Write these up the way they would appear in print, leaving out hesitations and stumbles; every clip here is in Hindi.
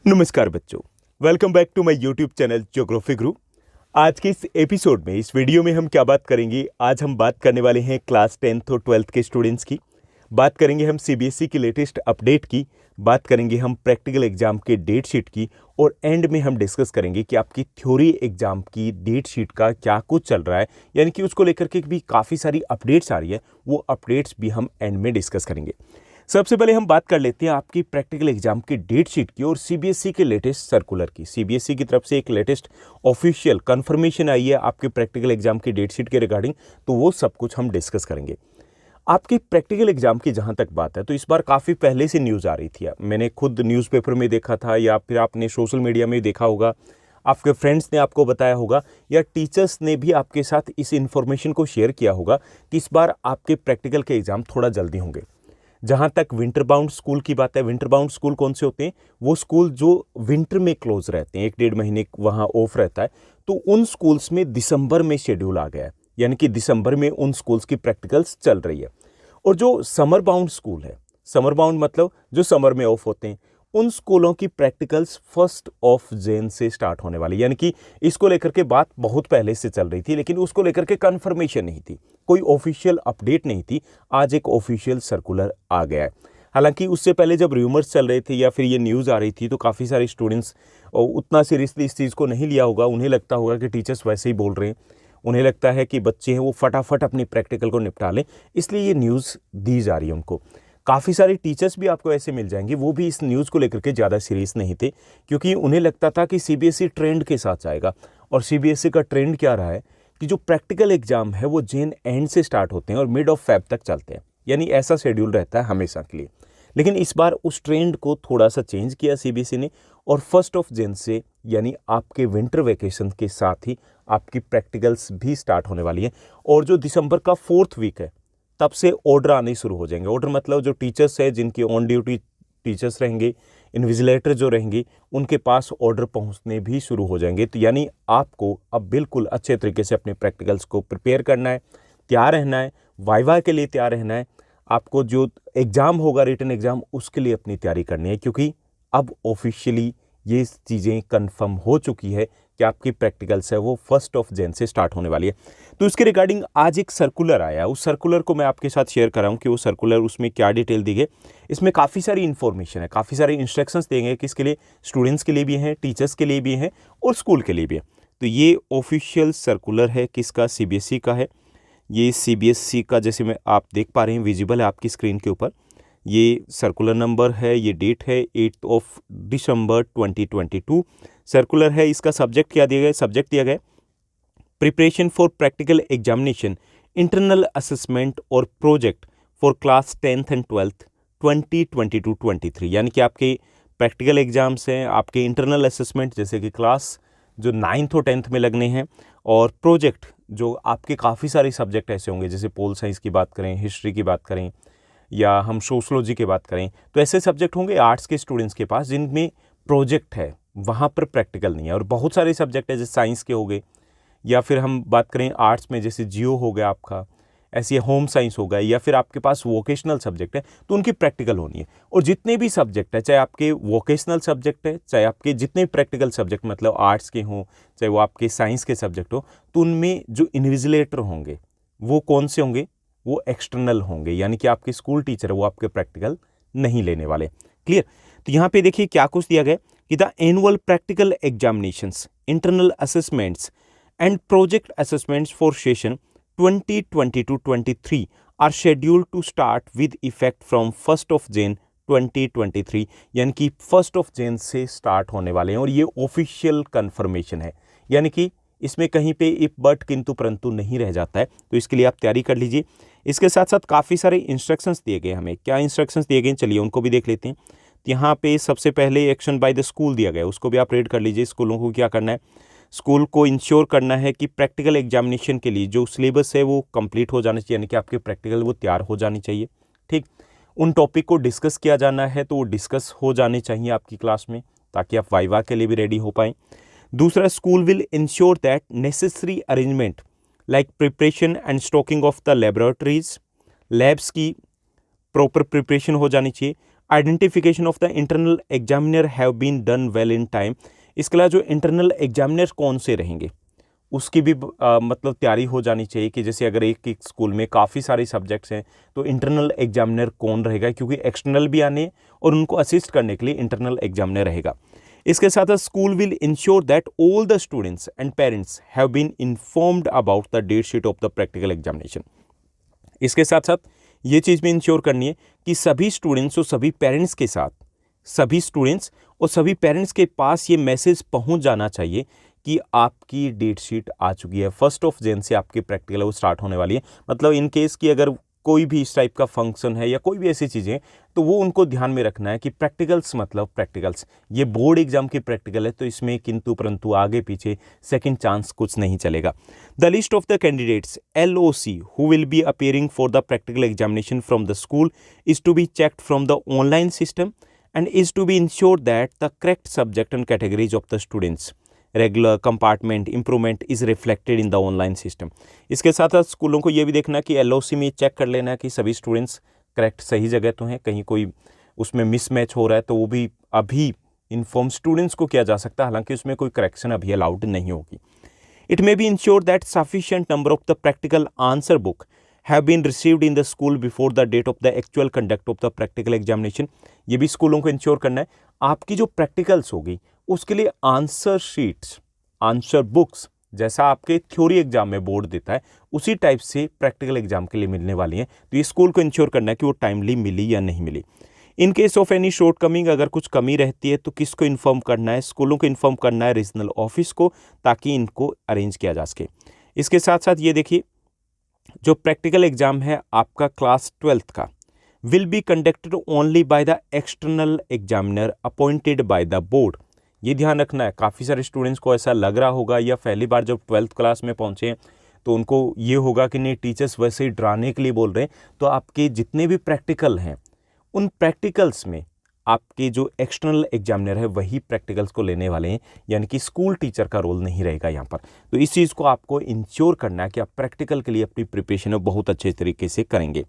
नमस्कार बच्चों, welcome back to my YouTube channel geography Guru. आज के इस एपिसोड में, इस वीडियो में हम क्या बात करेंगे? आज हम बात करने वाले हैं क्लास 10th और 12th के स्टूडेंट्स की। बात करेंगे हम सीबीएसई की लेटेस्ट अपडेट की, बात करेंगे हम प्रैक्टिकल एग्जाम के डेट शीट की, और एंड में हम डिस्कस करेंगे कि आपकी थ्योरी एग्जाम की डेट शीट का क्या कुछ चल रहा है, यानी कि उसको लेकर के भी काफ़ी सारी अपडेट्स आ रही है। वो अपडेट्स भी हम एंड में डिस्कस करेंगे। सबसे पहले हम बात कर लेते हैं आपकी प्रैक्टिकल एग्जाम की डेट शीट की और सीबीएसई के लेटेस्ट सर्कुलर की। सीबीएसई की तरफ से एक लेटेस्ट ऑफिशियल कंफर्मेशन आई है आपके प्रैक्टिकल एग्जाम की डेट शीट के रिगार्डिंग, तो वो सब कुछ हम डिस्कस करेंगे। आपके प्रैक्टिकल एग्जाम की जहां तक बात है, तो इस बार काफ़ी पहले से न्यूज़ आ रही थी। मैंने खुद न्यूज़पेपर में देखा था, या फिर आपने सोशल मीडिया में देखा होगा, आपके फ्रेंड्स ने आपको बताया होगा, या टीचर्स ने भी आपके साथ इस इन्फॉर्मेशन को शेयर किया होगा कि इस बार आपके प्रैक्टिकल के एग्ज़ाम थोड़ा जल्दी होंगे। जहाँ तक विंटर बाउंड स्कूल की बात है, विंटर बाउंड स्कूल कौन से होते हैं? वो स्कूल जो विंटर में क्लोज रहते हैं, 1-1.5 महीने वहाँ ऑफ रहता है, तो उन स्कूल्स में दिसंबर में शेड्यूल आ गया है, यानी कि दिसंबर में उन स्कूल्स की प्रैक्टिकल्स चल रही है। और जो समर बाउंड स्कूल है, समर बाउंड मतलब जो समर में ऑफ होते हैं, उन स्कूलों की प्रैक्टिकल्स 1 जून से स्टार्ट होने वाली, यानी कि इसको लेकर के बात बहुत पहले से चल रही थी, लेकिन उसको लेकर के कन्फर्मेशन नहीं थी, कोई ऑफिशियल अपडेट नहीं थी। आज एक ऑफिशियल सर्कुलर आ गया है। हालांकि उससे पहले जब र्यूमर्स चल रहे थे या फिर ये न्यूज़ आ रही थी, तो काफ़ी सारे स्टूडेंट्स उतना सीरियसली इस चीज़ को नहीं लिया होगा। उन्हें लगता होगा कि टीचर्स वैसे ही बोल रहे हैं, उन्हें लगता है कि बच्चे हैं वो फटाफट अपनी प्रैक्टिकल को निपटा लें, इसलिए ये न्यूज़ दी जा रही है उनको। काफ़ी सारे टीचर्स भी आपको ऐसे मिल जाएंगे, वो भी इस न्यूज़ को लेकर के ज़्यादा सीरियस नहीं थे, क्योंकि उन्हें लगता था कि सीबीएसई ट्रेंड के साथ जाएगा। और सीबीएसई का ट्रेंड क्या रहा है कि जो प्रैक्टिकल एग्जाम है वो जून एंड से स्टार्ट होते हैं और मिड ऑफ फेब तक चलते हैं, यानी ऐसा शेड्यूल रहता है हमेशा के लिए। लेकिन इस बार उस ट्रेंड को थोड़ा सा चेंज किया सीबीएसई ने, और 1 जून से यानी आपके विंटर वेकेशन के साथ ही आपकी प्रैक्टिकल्स भी स्टार्ट होने वाली है। और जो दिसंबर का 4th वीक है, तब से ऑर्डर आने शुरू हो जाएंगे। ऑर्डर मतलब जो टीचर्स है, जिनके ऑन ड्यूटी टीचर्स रहेंगे, इन्विजिलेटर जो रहेंगे, उनके पास ऑर्डर पहुंचने भी शुरू हो जाएंगे। तो यानी आपको अब बिल्कुल अच्छे तरीके से अपने प्रैक्टिकल्स को प्रिपेयर करना है, तैयार रहना है, वाइवा के लिए तैयार रहना है। आपको जो एग्ज़ाम होगा, रिटन एग्ज़ाम, उसके लिए अपनी तैयारी करनी है, क्योंकि अब ऑफिशियली ये चीज़ें कंफर्म हो चुकी है कि आपकी प्रैक्टिकल्स है वो 1 जून से स्टार्ट होने वाली है। तो इसके रिगार्डिंग आज एक सर्कुलर आया, उस सर्कुलर को मैं आपके साथ शेयर कर रहा हूँ कि वो सर्कुलर, उसमें क्या डिटेल दी गई। इसमें काफ़ी सारी इन्फॉर्मेशन है, काफ़ी सारे इंस्ट्रक्शंस देंगे, किसके लिए? स्टूडेंट्स के लिए भी हैं, टीचर्स के लिए भी हैं, और स्कूल के लिए भी है। तो ये ऑफिशियल सर्कुलर है, किसका? सीबीएसई का है। ये सीबीएसई का, जैसे मैं आप देख पा रहे हैं, विजिबल है आपकी स्क्रीन के ऊपर। ये सर्कुलर नंबर है, ये डेट है 8 दिसंबर 2022 सर्कुलर है। इसका सब्जेक्ट क्या दिया गया? सब्जेक्ट दिया गया preparation for practical examination, internal assessment और project for class 10th and 12th 2022-23, यानी कि आपके प्रैक्टिकल एग्जाम्स हैं, आपके इंटरनल असेसमेंट जैसे कि क्लास जो 9th और 10th में लगने हैं, और प्रोजेक्ट जो आपके काफ़ी सारे सब्जेक्ट ऐसे होंगे, जैसे पोल साइंस की बात करें, हिस्ट्री की बात करें, या हम सोशलॉजी की बात करें, तो ऐसे सब्जेक्ट होंगे आर्ट्स के स्टूडेंट्स के पास जिनमें प्रोजेक्ट है, वहाँ पर प्रैक्टिकल नहीं है। और बहुत सारे सब्जेक्ट है, जैसे साइंस के हो गए, या फिर हम बात करें आर्ट्स में जैसे जियो हो गया आपका, ऐसे होम साइंस हो गया, या फिर आपके पास वोकेशनल सब्जेक्ट है, तो उनकी प्रैक्टिकल होनी है। और जितने भी सब्जेक्ट है, चाहे आपके वोकेशनल सब्जेक्ट है, चाहे आपके जितने प्रैक्टिकल सब्जेक्ट मतलब आर्ट्स के हों, चाहे वो आपके साइंस के सब्जेक्ट हो, तो उनमें जो इन्विजिलेटर होंगे वो कौन से होंगे? वो एक्सटर्नल होंगे, यानी कि आपके स्कूल टीचर है वो आपके प्रैक्टिकल नहीं लेने वाले। क्लियर? तो यहाँ पे देखिए क्या कुछ दिया गया कि the annual practical examinations, internal assessments and project assessments for session 2022-23 are scheduled to start with effect from 1 June 2023, यानी कि 1 जून से स्टार्ट होने वाले हैं। और ये ऑफिशियल कंफर्मेशन है, यानी कि इसमें कहीं पे इफ बट किंतु परंतु नहीं रह जाता है। तो इसके लिए आप तैयारी कर लीजिए। इसके साथ साथ काफ़ी सारे इंस्ट्रक्शंस दिए गए हमें। क्या इंस्ट्रक्शंस दिए गए, चलिए उनको भी देख लेते हैं। यहाँ पे सबसे पहले एक्शन बाय द स्कूल दिया गया, उसको भी आप रीड कर लीजिए। स्कूलों को क्या करना है? स्कूल को इंश्योर करना है कि प्रैक्टिकल एग्जामिनेशन के लिए जो सिलेबस है वो कंप्लीट हो जाना चाहिए, यानी कि आपके प्रैक्टिकल वो तैयार हो जानी चाहिए। ठीक, उन टॉपिक को डिस्कस किया जाना है तो वो डिस्कस हो जाने चाहिए आपकी क्लास में, ताकि आप वाइवा के लिए भी रेडी हो पाएँ। दूसरा, school will ensure that necessary arrangement like preparation and stocking of the laboratories, labs की प्रॉपर प्रिपरेशन हो जानी चाहिए, identification of the internal examiner have been done well in time. इसके अलावा जो इंटरनल एग्जामिनर कौन से रहेंगे उसकी भी मतलब तैयारी हो जानी चाहिए कि जैसे अगर एक स्कूल में काफ़ी सारे सब्जेक्ट्स हैं तो इंटरनल एग्जामिनर कौन रहेगा, क्योंकि एक्सटर्नल भी आने हैं और उनको असिस्ट करने के लिए इंटरनल एग्जामिनर रहेगा। इसके साथ साथ school will ensure that all the students and parents have been informed about the date sheet of the practical examination. इसके साथ साथ ये चीज़ भी इंश्योर करनी है कि सभी स्टूडेंट्स और सभी पेरेंट्स के साथ, सभी स्टूडेंट्स और सभी पेरेंट्स के पास ये मैसेज पहुंच जाना चाहिए कि आपकी डेट शीट आ चुकी है। 1 जनवरी से आपकी प्रैक्टिकल वो स्टार्ट होने वाली है। मतलब इन केस कि अगर कोई भी इस टाइप का फंक्शन है या कोई भी ऐसी चीज़ें, तो वो उनको ध्यान में रखना है कि प्रैक्टिकल्स मतलब प्रैक्टिकल्स, ये बोर्ड एग्जाम की प्रैक्टिकल है तो इसमें किंतु परंतु आगे पीछे सेकंड चांस कुछ नहीं चलेगा। The list of the candidates LOC who will be appearing for the practical examination from the school is to be checked from the online system and is to be ensured that the correct subject and categories of the students regular compartment improvement is reflected in the online system। इसके साथ साथ स्कूलों को ये भी देखना कि LOC में चेक कर लेना कि सभी स्टूडेंट्स करेक्ट सही जगह तो हैं, कहीं कोई उसमें मिसमैच हो रहा है तो वो भी अभी इन्फॉर्म स्टूडेंट्स को किया जा सकता है, हालांकि उसमें कोई करेक्शन अभी अलाउड नहीं होगी। It may be ensure that sufficient number of the practical answer book have been received in the school before the date of the actual conduct of the practical examination। ये भी स्कूलों को इंश्योर करना है आपकी जो प्रैक्टिकल्स होगी उसके लिए आंसर शीट्स, आंसर बुक्स जैसा आपके थ्योरी एग्जाम में बोर्ड देता है उसी टाइप से प्रैक्टिकल एग्जाम के लिए मिलने वाली हैं। तो ये स्कूल को इंश्योर करना है कि वो टाइमली मिली या नहीं मिली। In case of any shortcoming, अगर कुछ कमी रहती है तो किसको इन्फॉर्म करना है? स्कूलों को इन्फॉर्म करना है रीजनल ऑफिस को, ताकि इनको अरेंज किया जा सके। इसके साथ साथ ये देखिए, जो प्रैक्टिकल एग्जाम है आपका क्लास 12th का will be conducted only by the external examiner appointed by the board. ये ध्यान रखना है। काफ़ी सारे स्टूडेंट्स को ऐसा लग रहा होगा या पहली बार जब 12th क्लास में पहुंचे हैं तो उनको ये होगा कि नहीं टीचर्स वैसे ही डराने के लिए बोल रहे हैं, तो आपके जितने भी प्रैक्टिकल हैं उन प्रैक्टिकल्स में आपके जो एक्सटर्नल एग्जामिनर है वही प्रैक्टिकल्स को लेने वाले हैं, यानी कि स्कूल टीचर का रोल नहीं रहेगा यहाँ पर। तो इस चीज़ को आपको इंश्योर करना है कि आप प्रैक्टिकल के लिए अपनी प्रिपरेशन बहुत अच्छे तरीके से करेंगे।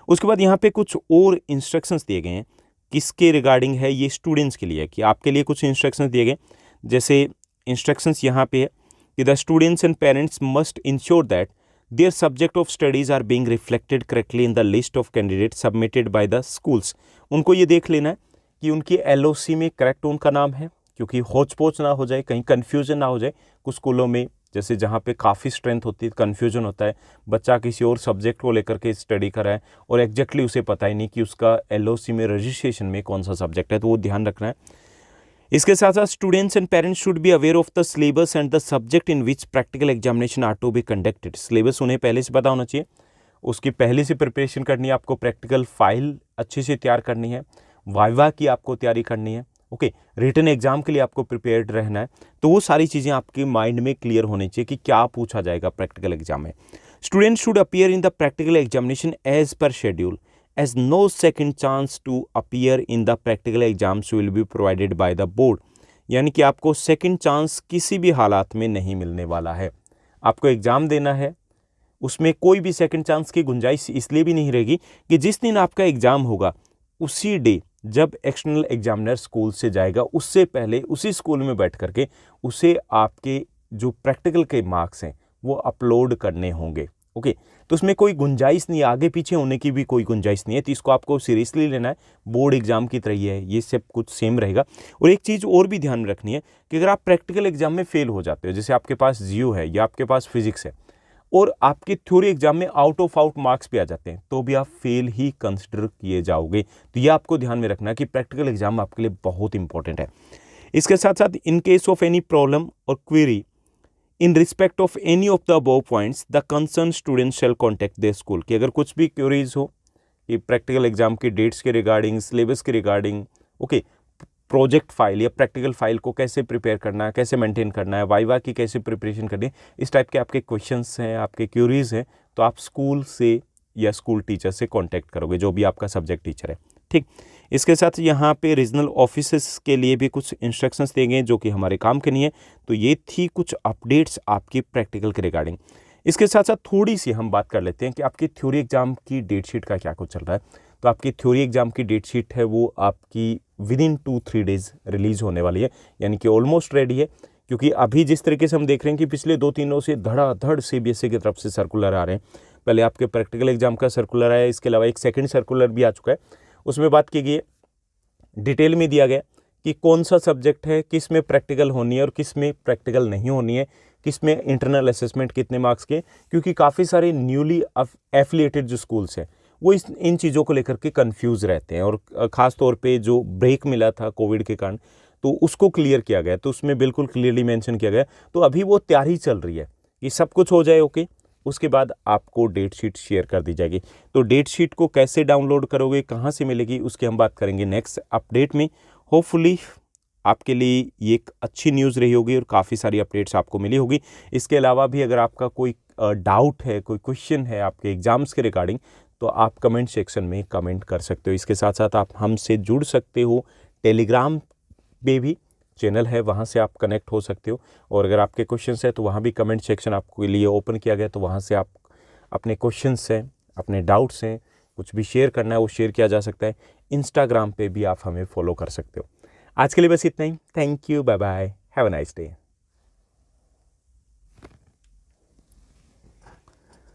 उसके बाद यहाँ पे कुछ और इंस्ट्रक्शंस दिए गए हैं। किसके रिगार्डिंग है? ये स्टूडेंट्स के लिए, कि आपके लिए कुछ इंस्ट्रक्शंस दिए गए। जैसे इंस्ट्रक्शंस यहाँ पे है कि the students and parents must ensure that their subject of studies are being reflected correctly in the list of candidate submitted by the schools. उनको ये देख लेना है कि उनकी LOC में करेक्ट उनका नाम है, क्योंकि होच पोच ना हो जाए, कहीं कन्फ्यूजन ना हो जाए। कुछ स्कूलों में जैसे जहाँ पे काफ़ी स्ट्रेंथ होती है, कन्फ्यूजन होता है, बच्चा किसी और सब्जेक्ट को लेकर के स्टडी कर रहा है और एग्जैक्टली उसे पता ही नहीं कि उसका LOC में रजिस्ट्रेशन में कौन सा सब्जेक्ट है, तो वो ध्यान रखना है। इसके साथ साथ students and parents should be aware of the syllabus and the subject in which practical examination are to be conducted. Syllabus उन्हें पहले से पता होना चाहिए, उसकी पहले से प्रिपरेशन करनी है, आपको प्रैक्टिकल फाइल अच्छे से तैयार करनी है, वाइवा की आपको तैयारी करनी है, ओके, रिटन एग्जाम के लिए आपको प्रिपेयर्ड रहना है। तो वो सारी चीज़ें आपके माइंड में क्लियर होनी चाहिए कि क्या पूछा जाएगा प्रैक्टिकल एग्जाम में। Student should appear in the practical examination as per schedule as no second chance to appear in the practical exams will be provided by the board. यानी कि आपको सेकंड चांस किसी भी हालात में नहीं मिलने वाला है। आपको एग्ज़ाम देना है, उसमें कोई भी सेकंड चांस की गुंजाइश इसलिए भी नहीं रहेगी कि जिस दिन आपका एग्ज़ाम होगा उसी डे जब एक्सटर्नल एग्जामिनर स्कूल से जाएगा उससे पहले उसी स्कूल में बैठ करके उसे आपके जो प्रैक्टिकल के मार्क्स हैं वो अपलोड करने होंगे, ओके। तो उसमें कोई गुंजाइश नहीं, आगे पीछे होने की भी कोई गुंजाइश नहीं है। तो इसको आपको सीरियसली लेना है, बोर्ड एग्जाम की तरह ही है, ये सब कुछ सेम रहेगा। और एक चीज़ और भी ध्यान में रखनी है कि अगर आप प्रैक्टिकल एग्जाम में फेल हो जाते हो, जैसे आपके पास जियो है या आपके पास फिजिक्स है और आपके थ्योरी एग्जाम में आउट ऑफ आउट मार्क्स भी आ जाते हैं, तो भी आप फेल ही कंसिडर किए जाओगे। तो ये आपको ध्यान में रखना है कि प्रैक्टिकल एग्जाम आपके लिए बहुत इंपॉर्टेंट है। इसके साथ साथ in case of any problem और query in respect of any of the above points the concern student shall contact the school. कि अगर कुछ भी क्वेरीज हो कि प्रैक्टिकल एग्जाम के डेट्स के रिगार्डिंग, सिलेबस के रिगार्डिंग, ओके, प्रोजेक्ट फाइल या प्रैक्टिकल फाइल को कैसे प्रिपेयर करना है, कैसे मेंटेन करना है, वाइवा की कैसे प्रिपरेशन करनी है, इस टाइप के आपके क्वेश्चंस हैं, आपके क्यूरीज हैं, तो आप स्कूल से या स्कूल टीचर से कांटेक्ट करोगे, जो भी आपका सब्जेक्ट टीचर है, ठीक। इसके साथ यहाँ पे रीजनल ऑफिसेस के लिए भी कुछ इंस्ट्रक्शंस देंगे जो कि हमारे काम के नहीं है। तो ये थी कुछ अपडेट्स आपकी प्रैक्टिकल के रिगार्डिंग। इसके साथ साथ थोड़ी सी हम बात कर लेते हैं कि आपकी थ्योरी एग्जाम की डेट शीट का क्या कुछ चल रहा है। तो आपकी थ्योरी एग्ज़ाम की डेट शीट है वो आपकी विदिन 2-3 डेज़ रिलीज़ होने वाली है, यानी कि ऑलमोस्ट रेडी है। क्योंकि अभी जिस तरीके से हम देख रहे हैं कि पिछले 2-3 दिनों से धड़ाधड़ सीबीएसई की तरफ से सर्कुलर आ रहे हैं। पहले आपके प्रैक्टिकल एग्जाम का सर्कुलर आया, इसके अलावा एक सेकंड सर्कुलर भी आ चुका है। उसमें बात की गई है, डिटेल में दिया गया कि कौन सा सब्जेक्ट है, किस में प्रैक्टिकल होनी है और किस में प्रैक्टिकल नहीं होनी है, किस में इंटरनल असेसमेंट कितने मार्क्स के। क्योंकि काफ़ी सारे न्यूली एफिलिएटेड जो स्कूल्स हैं वो इन चीज़ों को लेकर के कंफ्यूज रहते हैं, और ख़ास तौर पे जो ब्रेक मिला था कोविड के कारण तो उसको क्लियर किया गया, तो उसमें बिल्कुल क्लियरली मेंशन किया गया। तो अभी वो तैयारी चल रही है कि सब कुछ हो जाए ओके, उसके बाद आपको डेट शीट शेयर कर दी जाएगी। तो डेट शीट को कैसे डाउनलोड करोगे, कहाँ से मिलेगी, उसकी हम बात करेंगे नेक्स्ट अपडेट में। होपफुली आपके लिए ये एक अच्छी न्यूज़ रही होगी और काफ़ी सारी अपडेट्स आपको मिली होगी। इसके अलावा भी अगर आपका कोई डाउट है, कोई क्वेश्चन है आपके एग्ज़ाम्स के रिगार्डिंग, तो आप कमेंट सेक्शन में कमेंट कर सकते हो। इसके साथ साथ आप हमसे जुड़ सकते हो, टेलीग्राम पे भी चैनल है, वहाँ से आप कनेक्ट हो सकते हो। और अगर आपके क्वेश्चंस है तो वहाँ भी कमेंट सेक्शन आपके लिए ओपन किया गया, तो वहाँ से आप अपने क्वेश्चंस हैं, अपने डाउट्स हैं, कुछ भी शेयर करना है वो शेयर किया जा सकता है। इंस्टाग्राम पे भी आप हमें फॉलो कर सकते हो। आज के लिए बस इतना ही। Thank you, bye bye, have a nice day.